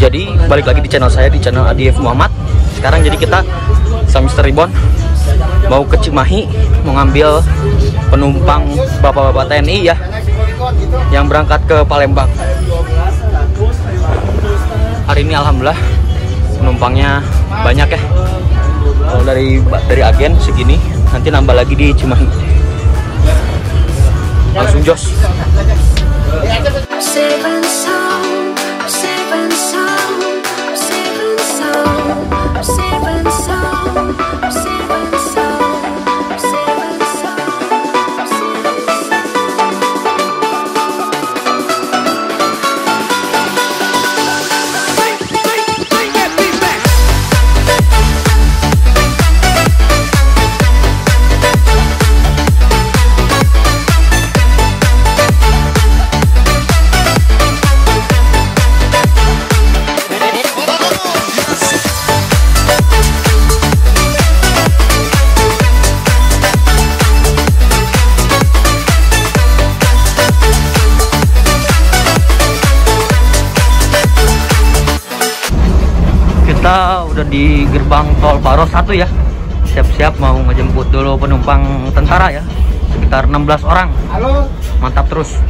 Jadi balik lagi di channel saya, di channel Adi F Muhammad. Sekarang jadi kita sama Mr. Ribbon mau ke Cimahi, mau ngambil penumpang bapak-bapak TNI ya, yang berangkat ke Palembang. Hari ini alhamdulillah penumpangnya banyak ya. Kalau dari agen segini, nanti nambah lagi di Cimahi. Langsung jos. Kita udah di gerbang tol Paro 1 ya. Siap-siap mau ngejemput dulu penumpang tentara ya. Sekitar 16 orang. Halo. Mantap terus.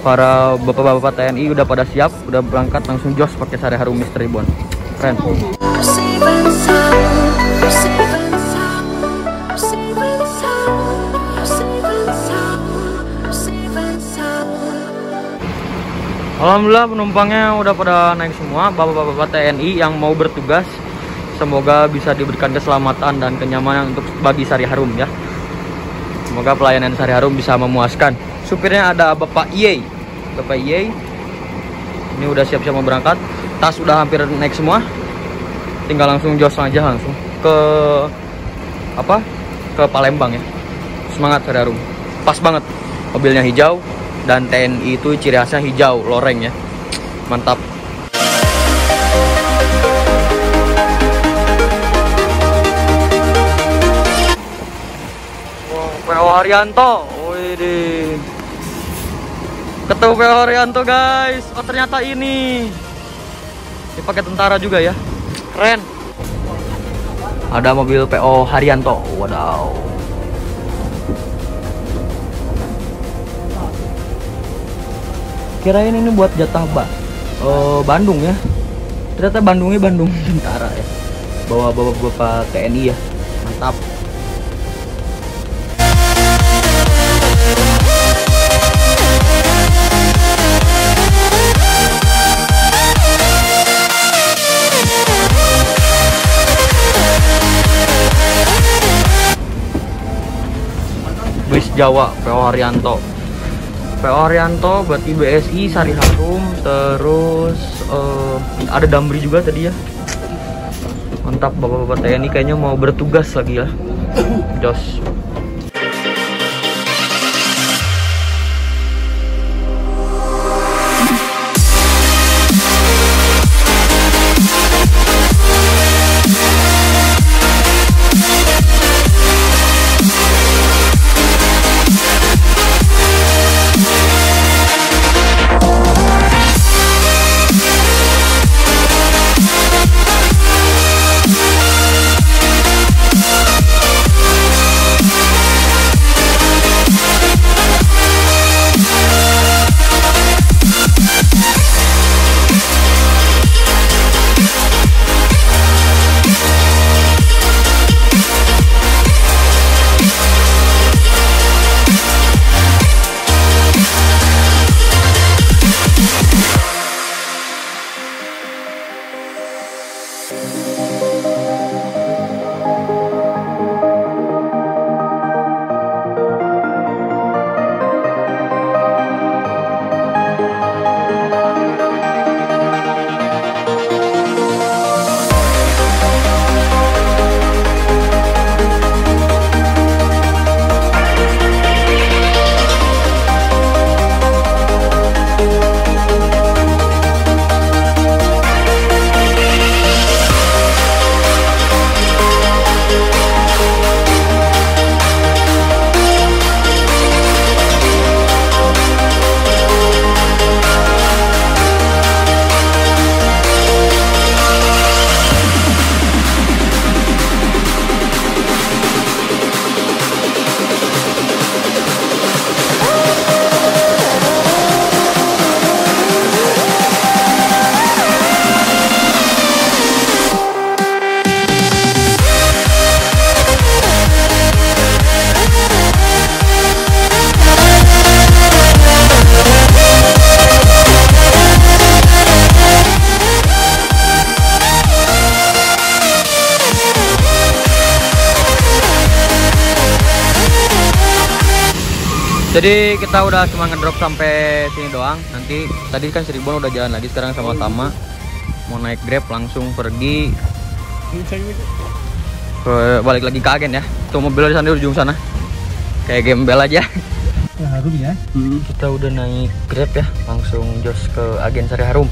Para bapak-bapak TNI udah pada siap, udah berangkat langsung jos pakai sari harum Mr. Ribbon. Keren. Alhamdulillah penumpangnya udah pada naik semua, bapak-bapak TNI yang mau bertugas. Semoga bisa diberikan keselamatan dan kenyamanan untuk bagi sari harum ya. Semoga pelayanan sari harum bisa memuaskan. Supirnya ada Bapak Ye. Bapak Ye ini udah siap-siap mau berangkat. Tas udah hampir naik semua. Tinggal langsung jos aja langsung ke ke Palembang ya. Semangat sari harum. Pas banget. Mobilnya hijau dan TNI itu ciri khasnya hijau loreng ya. Mantap. PO Haryanto. Wih, ketemu PO Haryanto guys. Oh ternyata ini pakai tentara juga ya. Keren. Ada mobil PO Haryanto. Wadaw. Kirain ini buat jatah Bandung ya. Ternyata Bandungnya Bandung tentara ya. Bawa bapak-bapak TNI ya. Mantap. Bis Jawa PO Haryanto. PO Haryanto berarti BSI sari harum, terus ada Damri juga tadi ya. Mantap, bapak-bapak TNI kayaknya mau bertugas lagi ya. Jos. Jadi kita udah cuma ngedrop sampai sini doang. Nanti tadi kan Siribon udah jalan lagi, sekarang sama Tama mau naik Grab langsung pergi balik lagi ke agen ya. Tuh mobil di sana di ujung sana. Kayak gembel aja. Ya, Harum ya. Kita udah naik Grab ya, langsung jos ke agen Sari Harum.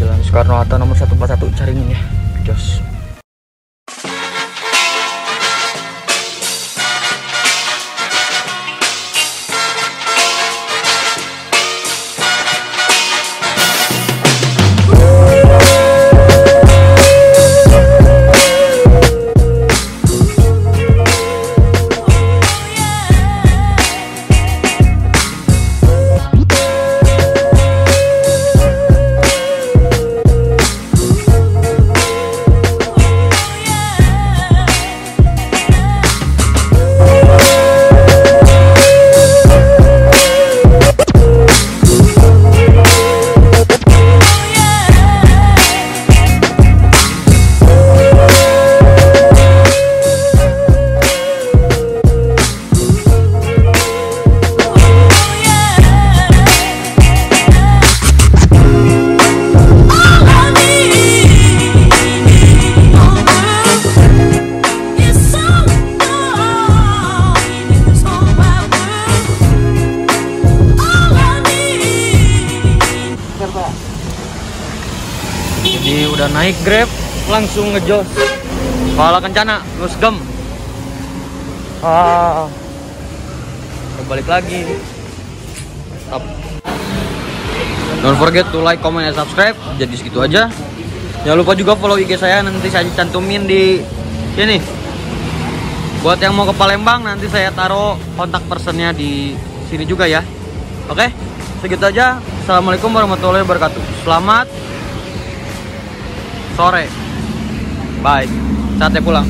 Jalan Soekarno Hatta nomor 141 Caringin ya. Jos. Jadi udah naik Grab langsung ngejos Pala Kencana Nusgem. Balik lagi. Stop. Don't forget to like, comment, and subscribe. Jadi segitu aja. Jangan lupa juga follow IG saya, nanti saya cantumin di sini. Buat yang mau ke Palembang nanti saya taruh kontak personnya di sini juga ya. Oke, segitu aja. Assalamualaikum warahmatullahi wabarakatuh. Selamat sore. Bye. Saatnya pulang.